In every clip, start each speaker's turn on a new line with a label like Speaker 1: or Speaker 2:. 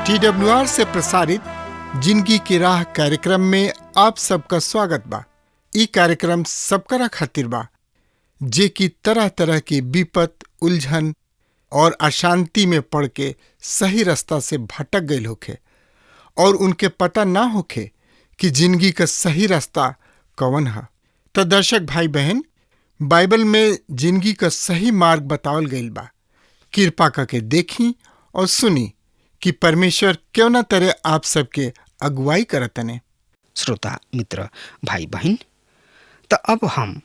Speaker 1: TWR से प्रसारित जिंदगी की राह कार्यक्रम में आप सबका स्वागत बा। ई कार्यक्रम सबकरा खातिर बा जे की तरह तरह के विपत, उलझन और अशांति में पड़ के सही रास्ता से भटक गए होखे और उनके पता ना होखे कि जिंदगी का सही रास्ता कौन है। तो दर्शक भाई बहन, बाइबल में जिंदगी का सही मार्ग बतावल गईल बा। कृपा करके देखी और सुनी कि परमेश्वर क्यों न तरह आप सबके अगुवाई करतने।
Speaker 2: श्रोता मित्र भाई बहन, तो अब हम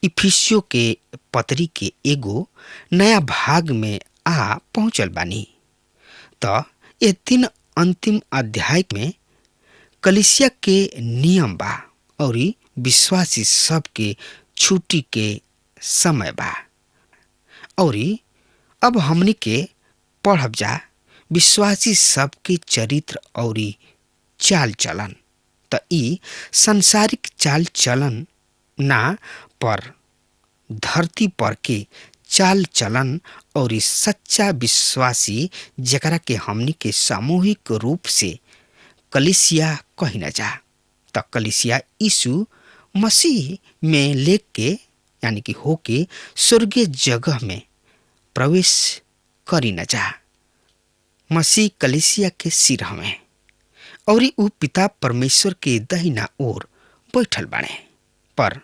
Speaker 2: इफिसियों के पत्री के एगो नया भाग में आ पहुंचल बानी। तो ये 3 अंतिम अध्याय में कलीसिया के नियम बा और विश्वासी सब के छुट्टी के समय बा। और अब हमनी के पढ़ब जा विश्वासी सब के चरित्र और चाल चलन। तो ई संसारिक चाल चलन ना पर धरती पर के चाल चलन और सच्चा विश्वासी जकरा के हमनी के सामूहिक रूप से कलीसिया कही न जा। तो कलीसिया यीशु मसीह में लेके यानी कि होके स्वर्गीय जगह में प्रवेश करी न जा। मसीह कलीसिया के सिर हमें और ऊ पिता परमेश्वर के दहिना ओर बैठल बाड़े, पर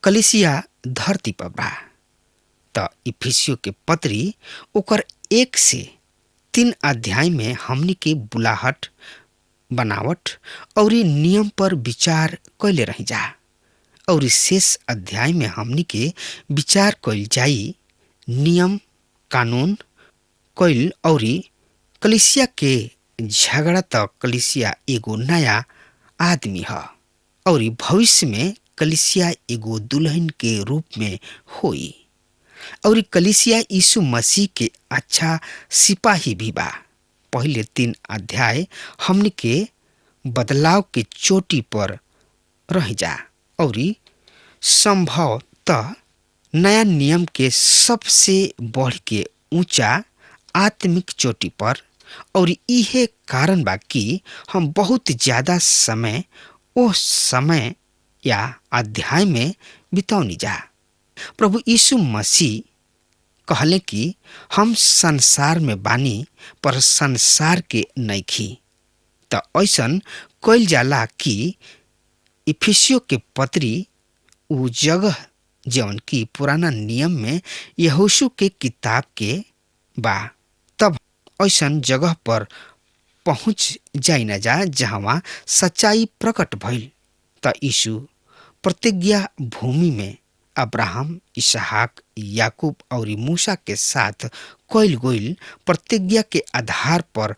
Speaker 2: कलीसिया धरती पर बा। तो इफिसियों के पत्री ओकर 1 से 3 अध्याय में हमनी के बुलाहट, बनावट और नियम पर विचार कैले रही जा। और शेष अध्याय में हमनी के विचार कैल जाई नियम कानून कैल और कलीसिया के झगड़ा। तक कलीसिया एगो नया आदमी है और भविष्य में कलीसिया एगो दुल्हन के रूप में होई और कलीसिया यीशु मसीह के अच्छा सिपाही भी बा। पहले 3 अध्याय हमने के बदलाव के चोटी पर रह जा और संभवतः नया नियम के सबसे बढ़ के ऊंचा आत्मिक चोटी पर। और इहे कारण बा कि हम बहुत ज्यादा समय ओ समय या अध्याय में बितौनी जा। प्रभु यीशु मसीह कहले कि हम संसार में बानी पर संसार के नइखी। तो ऐसन कइल जाला कि इफिसियों के पत्री उ जगह जौन की पुराना नियम में यहोशू के किताब के बा, तब ऐसन जगह पर पहुंच जाई न जा जहां सच्चाई प्रकट भइल। त यीशु प्रतिज्ञा भूमि में अब्राहम, इसहाक, याकूब और मूसा के साथ कइल गइल प्रतिज्ञा के आधार पर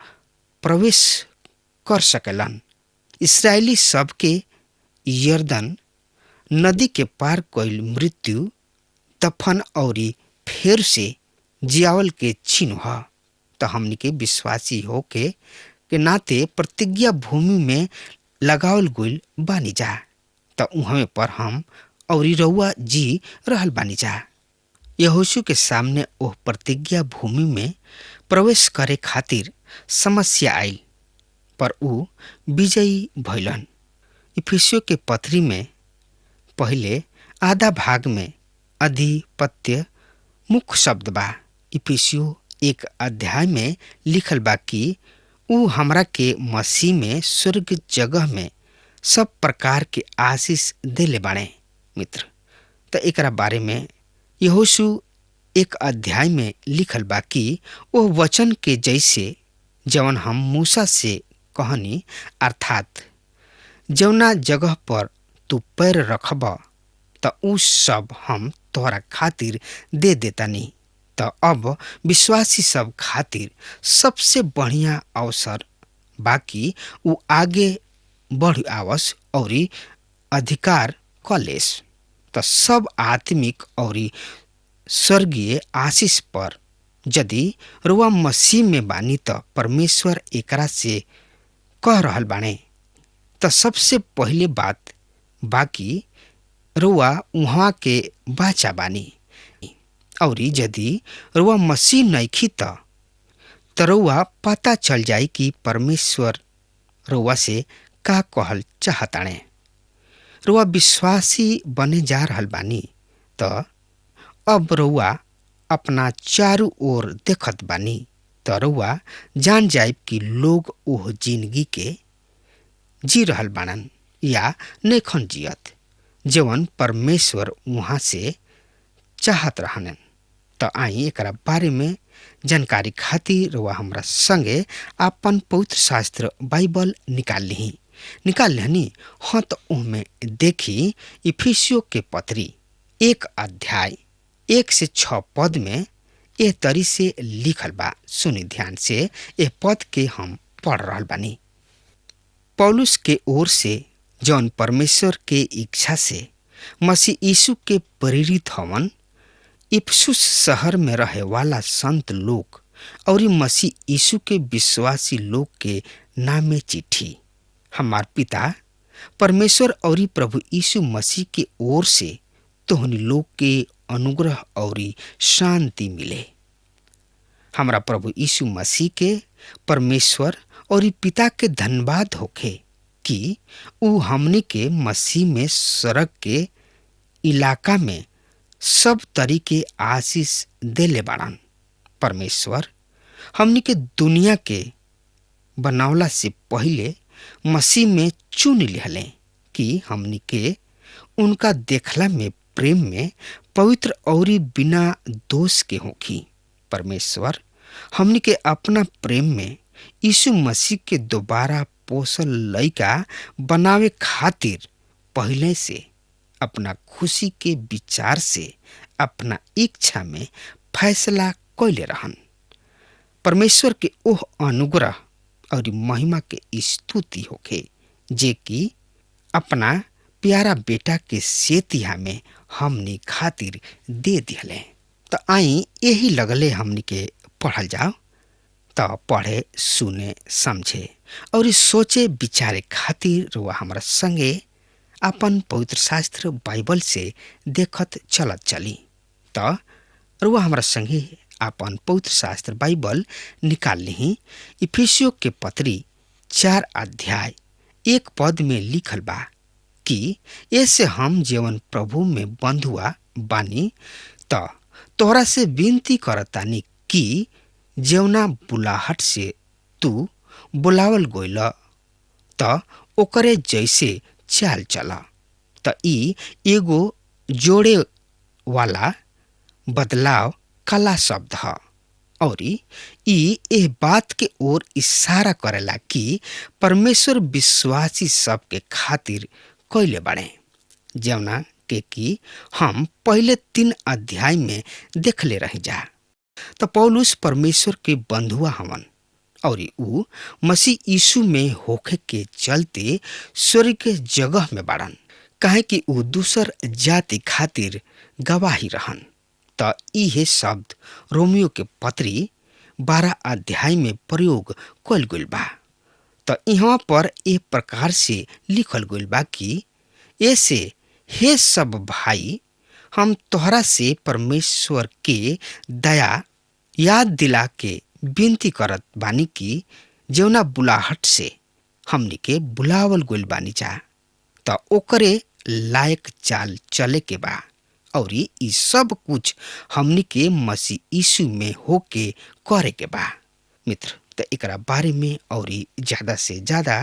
Speaker 2: प्रवेश कर सकेलन। इस्राएली सब के यर्दन नदी के पार कइल मृत्यु, दफन और फेर से जियावल के चिन्ह ह। तो हमनी के विश्वासी होके के नाते प्रतिज्ञा भूमि में लगावल गइल बानी जा। तो उहमे पर हम और रउआ जी रहल बानी जा। यहोशू के सामने ओह प्रतिज्ञा भूमि में प्रवेश करे खातिर समस्या आई, पर ऊ विजयी भइलन। इफिसियों के पत्री में पहले आधा भाग में अधिपत्य मुख्य शब्द बा। इफिसियों 1 अध्याय में लिखल बा कि ऊ हमरा के मसीह में स्वर्ग जगह में सब प्रकार के आशीष देले बाड़े। मित्र, तो एकरा बारे में यहोशू 1 अध्याय में लिखल बा कि वो वचन के जैसे जवन हम मूसा से कहनी, अर्थात जौना जगह पर तू पैर रखब त ऊ सब हम तोहरा खातिर दे देतानी। तो अब विश्वासी सब खातिर सबसे बढ़िया अवसर बाकी उ आगे बढ़ आवस और अधिकार कलेस। तो सब आत्मिक और स्वर्गीय आशीष पर यदि रुआ मसीह में बानी तो परमेश्वर एकरा से कह रहल बाणे। तो सबसे पहले बात बाकी रुआ उहाँ के बाचा बानी और यदि रुआ मसीह नइखी तो रुआ पता चल जाई कि परमेश्वर रुआ से का कहल चाहताणे। रुआ विश्वासी बने जा रहल बानी तो अब रुआ अपना चारू ओर देखत बानी तो रुआ जान जाए कि लोग ओह जिंदगी के जी रहल बानन या नेखन जियत जवन परमेश्वर वहाँ से चाहत रहन। तो आई एकरा बारे में जानकारी खातिर रुआ हमरा संगे आपन पवित्र शास्त्र बाइबल निकाल लिहनी। हाँ तो उनमें देखी इफिसियों के पत्री 1 अध्याय 1 से 6 पद में एह तरी से लिखल बा। सुनी ध्यान से एह पद के हम पढ़ रहल बानी। पौलुस के ओर से जौन परमेश्वर के इच्छा से मसीह यीशु के प्रेरित हवन, इफिसुस शहर में रहे वाला संत लोग और मसीह यीशु के विश्वासी लोग के नामे चिट्ठी। हमार पिता परमेश्वर और प्रभु यीशु मसीह के ओर से तोहनी लोग के अनुग्रह और शांति मिले। हमरा प्रभु यीशु मसीह के परमेश्वर और पिता के धन्यवाद होखे कि उ हमनी के मसीह में स्वर्ग के इलाका में सब तरीके आशीष देले बाड़न। परमेश्वर हमनी के दुनिया के बनावला से पहले मसीह में चुन लिहले कि हमनी के उनका देखला में प्रेम में पवित्र और बिना दोष के होखी। परमेश्वर हमनी के अपना प्रेम में यीशु मसीह के दोबारा पोसल लइका बनावे खातिर पहले से अपना खुशी के विचार से अपना इच्छा में फैसला कैले रहन। परमेश्वर के ओह अनुग्रह और महिमा के स्तुति होखे जे कि अपना प्यारा बेटा के सेतिया में हमनी खातिर दे दिहले। तो आई यही लगले हमनी के पढ़ल जाओ तो पढ़े सुने समझे और सोचे विचारे खातिर रुआ हमरा संगे अपन पवित्र शास्त्र बाइबल से देखत चलत चली। तो रुआ हमरा संगे अपन पवित्र शास्त्र बाइबल निकाल ली। इफिसियों के पत्री 4 अध्याय 1 पद में लिखल बा कि ऐसे हम जीवन प्रभु में बंधुआ बानी तो तोहरा से विनती करतानी कि जेवना बुलाहट से तू बुलावल गोइल तो ओकरे जैसे चाल चला। तो ई एगो जोड़े वाला बदलाव कला शब्द है और ई एह बात के ओर इशारा करेला कि परमेश्वर विश्वासी सब के खातिर कैले बाड़े जवना के कि हम पहले 3 अध्याय में देखले रह जा। तो पौलुस परमेश्वर के बंधुआ हवन और ऊ मसीह यीशु में होखे के चलते स्वर्ग के जगह में बाड़न काहे कि ऊ दूसर जाति खातिर गवाही रहन। तो इहे शब्द रोमियो के पत्री 12 अध्याय में प्रयोग कल गइल बा। तो यहाँ पर एक प्रकार से लिखल गइल बा कि ऐसे हे सब भाई हम तोहरा से परमेश्वर के दया याद दिला के विनती करत बानी कि जौना बुलाहट से हमनी के बुलावल गइल बानी जा तो ओकरे लायक चाल चले के बा और ई सब कुछ हमनी के मसीह यीशु में होके करे के बा। मित्र तो एकरा बारे में और ज्यादा से ज्यादा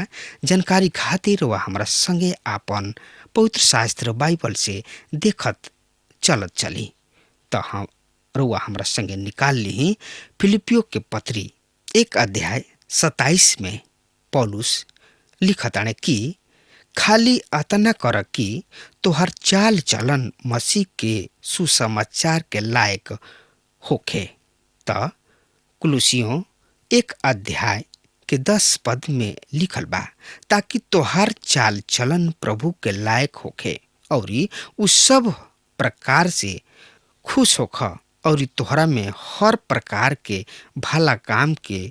Speaker 2: जानकारी खातिर वह हमरा संगे आपन पवित्र शास्त्र बाइबल से देखत चलत चली। तो हम रुआ हमरा संगे निकाल ली फिलिपियो के पत्री 1 अध्याय 27 में पौलुस लिखताने कि खाली अतना कर कि तोहर चाल चलन मसीह के सुसमाचार के लायक होखे। त कुलुसियों 1 अध्याय के 10 पद में लिखल बा, ताकि तोहार चाल चलन प्रभु के लायक होखे और उ सब प्रकार से खुश होख और तोहरा में हर प्रकार के भला काम के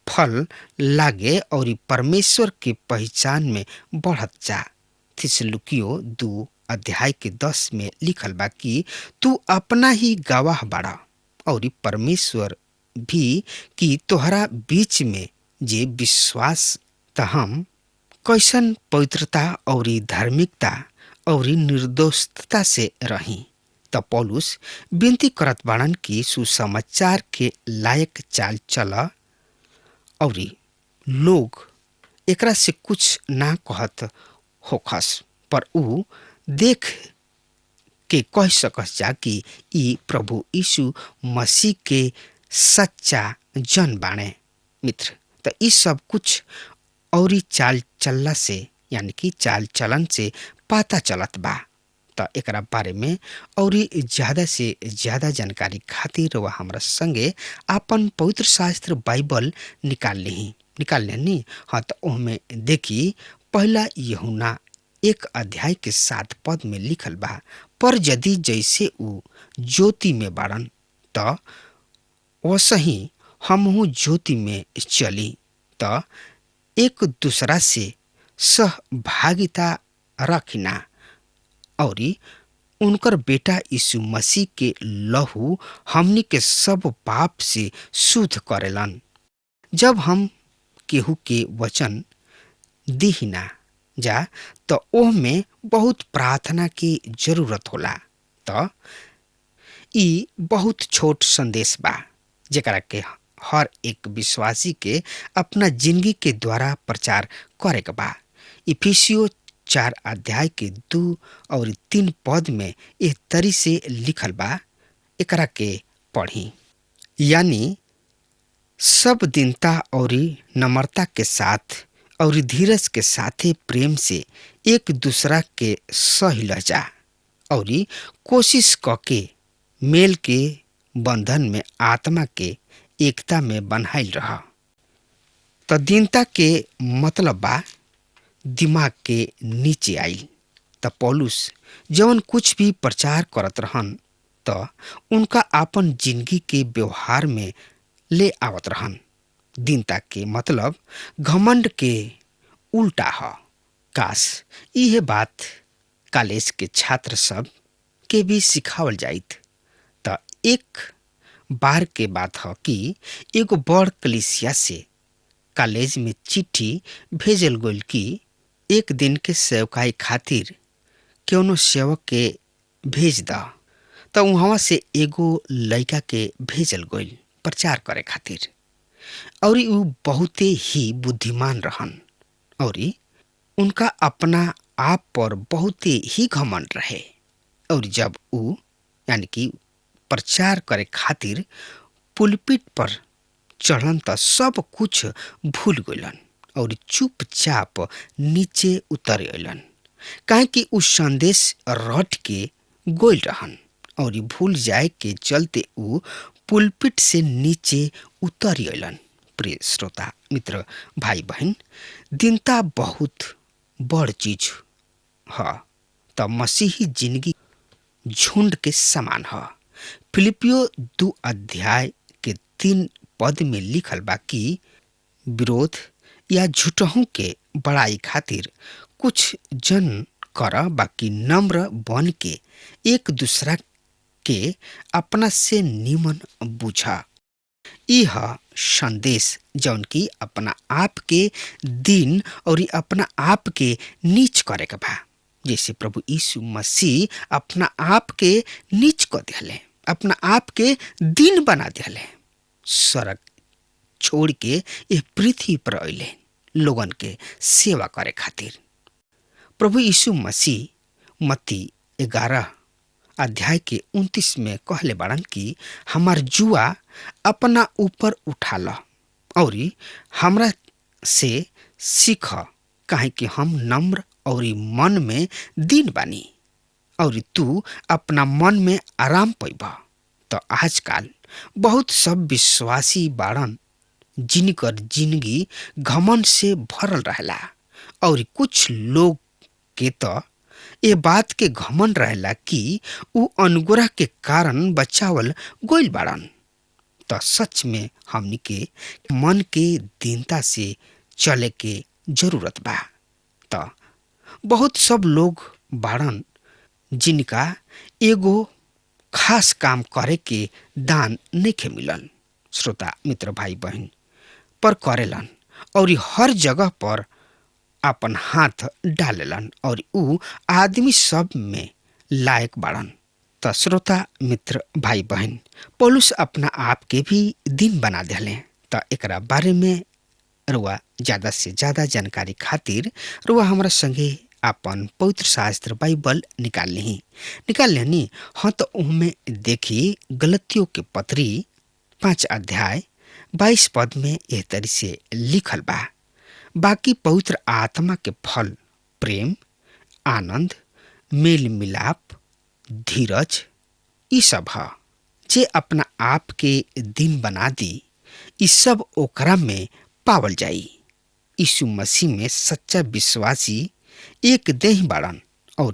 Speaker 2: फल लागे और परमेश्वर के पहचान में बढ़त जा। थिस्सलुकियों 2 अध्याय के 10 में लिखल बा कि तू अपना ही गवाह बाड़ा और परमेश्वर भी कि तोहरा बीच में जे विश्वास त हम कैसन पवित्रता और धार्मिकता और निर्दोषता से रही। त पौलुस विनती करत बाड़न कि सुसमाचार के लायक चाल चला और लोग एकरा से कुछ ना कहत होखस, पर ऊ देख के कह सकस जा कि ई प्रभु यीशु मसीह के सच्चा जन बाणे। मित्र, त ई सब कुछ और चाल चलला से यानी कि चाल चलन से पता चलत बा। त एकरा बारे में और ज्यादा से ज्यादा जानकारी खातिर वह हमरा संगे आपन पवित्र शास्त्र बाइबल निकाल लेनी। हाँ, तो ओहमे देखी पहला यूहन्ना 1 अध्याय के 7 पद में लिखल बा, पर यदि जैसे ऊ ज्योति में बाड़न त वैसही हमहू ज्योति में चली, त एक दूसरा से सहभागिता रखिना और उनकर बेटा यीशु मसीह के लहू हमनी के सब पाप से शुद्ध करेलन। जब हम केहू के वचन दिहिना जा तो ओह में बहुत प्रार्थना की जरूरत होला। तो ई बहुत छोट संदेश बा जेकरा के हर एक विश्वासी के अपना जिंदगी के द्वारा प्रचार करे के बा। इफिसियो 4 अध्याय के 2 और 3 पद में एह तरी से लिखल बा, एकरा के पढ़ी। यानी सब दीनता और नम्रता के साथ और धीरज के साथे प्रेम से एक दूसरा के सही लहजा और कोशिश करके मेल के बंधन में आत्मा के एकता में बन्हाइल रहा। तो दीनता के मतलब बा दिमाग के नीचे आइल। त पौलुस जवन कुछ भी प्रचार करत रहन त उनका आपन जिंदगी के व्यवहार में ले आवत रहन। दीनता के मतलब घमंड के उल्टा ह। काश यह बात कॉलेज के छात्र सब के भी सिखावल जाइत। त एक बार के बात ह कि एगो बड़ कलीसिया से कॉलेज में चिट्ठी भेजल गइल कि एक दिन के सेवकाई खातिर कौनो सेवक के भेज द। त वहाँ से एगो लड़का के भेजल गइल प्रचार करे खातिर और ऊ बहुते ही बुद्धिमान रहन और उनका अपना आप पर बहुते ही घमंड रहे। और जब ऊ यानी कि प्रचार करे खातिर पुलपिट पर चढ़न त सब कुछ भूल गइलन और चुपचाप नीचे उतर अलन, काहे कि ऊ संदेश रट के गोल रहन और भूल जाए के चलते ऊ पुलपिट से नीचे उतर अलन। प्रिय श्रोता मित्र भाई बहन, दीनता बहुत बड़ चीज ह। त मसीही जिंदगी झुंड के समान ह। फिलिपियो 2 अध्याय के 3 पद में लिखल बा कि विरोध या झूठहू के बड़ाई खातिर कुछ जन कर, बाकी नम्र बन के एक दूसरा के अपना से निमन बुझा। यह संदेश जौन की अपना आप के दिन और अपना आप के नीच करे के बा, जैसे प्रभु यीशु मसीह अपना आप के नीच कर दिले, अपना आप के दिन बना दिले, स्वर्ग छोड़ के यह पृथ्वी पर अइले लोगन के सेवा करे खातिर। प्रभु यीशु मसीह मत्ती 11 अध्याय के 29 में कहले बाड़न कि हमार जुआ अपना ऊपर उठा ल और हमरा से सीख, काहे कि हम नम्र और मन में दीन बानी और तू अपना मन में आराम पैबा। तो आजकल बहुत सब विश्वासी बाड़न जिनकर जिंदगी घमंड से भरल रहेला और कुछ लोग के तो ये बात के घमंड रहेला कि उ अनुग्रह के कारण बचावल गोइल बाड़न। तो सच में हमनी के मन के दीनता से चले के जरूरत बा। तो बहुत सब लोग बाड़न जिनका एगो खास काम करे के दान नहीं मिलल, श्रोता मित्र भाई बहन, पर करेलन और हर जगह पर अपन हाथ डालेलन और उ आदमी सब में लायक बाड़न। तो श्रोता मित्र भाई बहन, पौलुस अपना आप के भी दिन बना देले। तो एकरा बारे में रुआ ज्यादा से ज्यादा जानकारी खातिर रुआ हमारा संगे अपन पवित्र शास्त्र बाइबल निकाल लेनी। हाँ, तो उनमें देखी गलतियों के पत्री 5 अध्याय 22 पद में यह तरी से लिखल बा, बाकी पवित्र आत्मा के फल प्रेम, आनंद, मेल मिलाप, धीरज, ई सब है जे अपना आप के दिन बना दी। ई सब ओकरा में पावल जाई। यीशु मसीह में सच्चा विश्वासी एक देह बाड़न और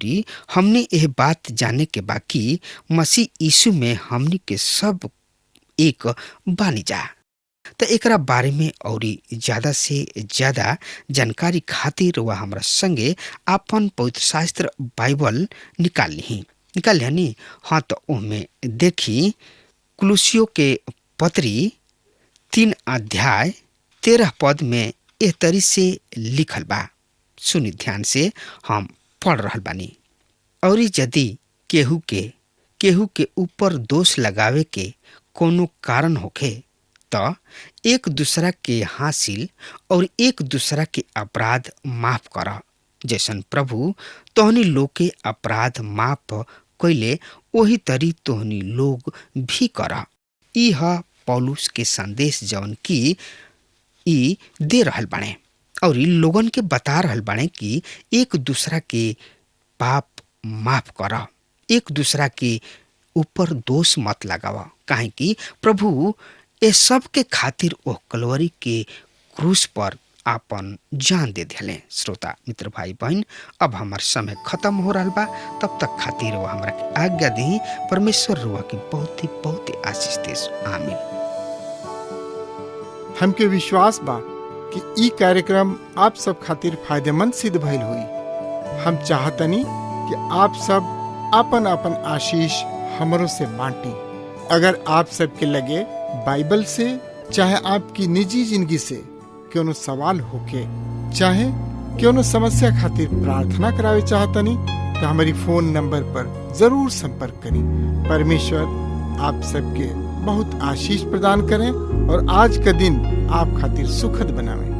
Speaker 2: हमने यह बात जाने के बाकी मसीह यीशु में हमनी के सब एक बानी जा। तो एकरा बारे में और ज्यादा से ज्यादा जानकारी खातिर वह हमरा संगे अपन पवित्र शास्त्र बाइबल निकाल ली। हाँ, तो उनमें देखी कुलुसियों के पत्री 3 अध्याय 13 पद में एह तरी से लिखल बा। सुनी ध्यान से, हम पढ़ रहल बानी। और यदि केहू के ऊपर दोष लगावे के कोनो कारण होखे तो एक दूसरा के हासिल और एक दूसरा के अपराध माफ करा, जैसन प्रभु तोहनी लोग के अपराध माफ कइले वही तरी तोहनी लोग भी करा। ई ह पौलुस के संदेश जौन की ई दे रहल बाणे और लोगन के बता रहल बाणे कि एक दूसरा के पाप माफ करा, एक दूसरा के ऊपर दोष मत लगावा, काहे कि प्रभु ये सब के खातिर ओ कलवरी के क्रूस पर आपन जान दे दिले। श्रोता मित्र भाई बहन, अब हमार समय खत्म हो रहा बा, तब तक खातिर वो हमरा के आज्ञा दी। परमेश्वर रुआ की बहुत ही आशीष देस। आमीन।
Speaker 1: हमके विश्वास बा कि ई कार्यक्रम आप सब खातिर फायदेमंद सिद्ध भइल हुई। हम चाहतनी कि आप सब आपन आपन आशीष हमरों से बांटी। अगर आप सबके लगे बाइबल से चाहे आपकी निजी जिंदगी से क्यों सवाल होके चाहे क्यों समस्या खातिर प्रार्थना करावे चाहतनी तो हमारी फोन नंबर पर जरूर संपर्क करें। परमेश्वर आप सबके बहुत आशीष प्रदान करें और आज का दिन आप खातिर सुखद बनावे।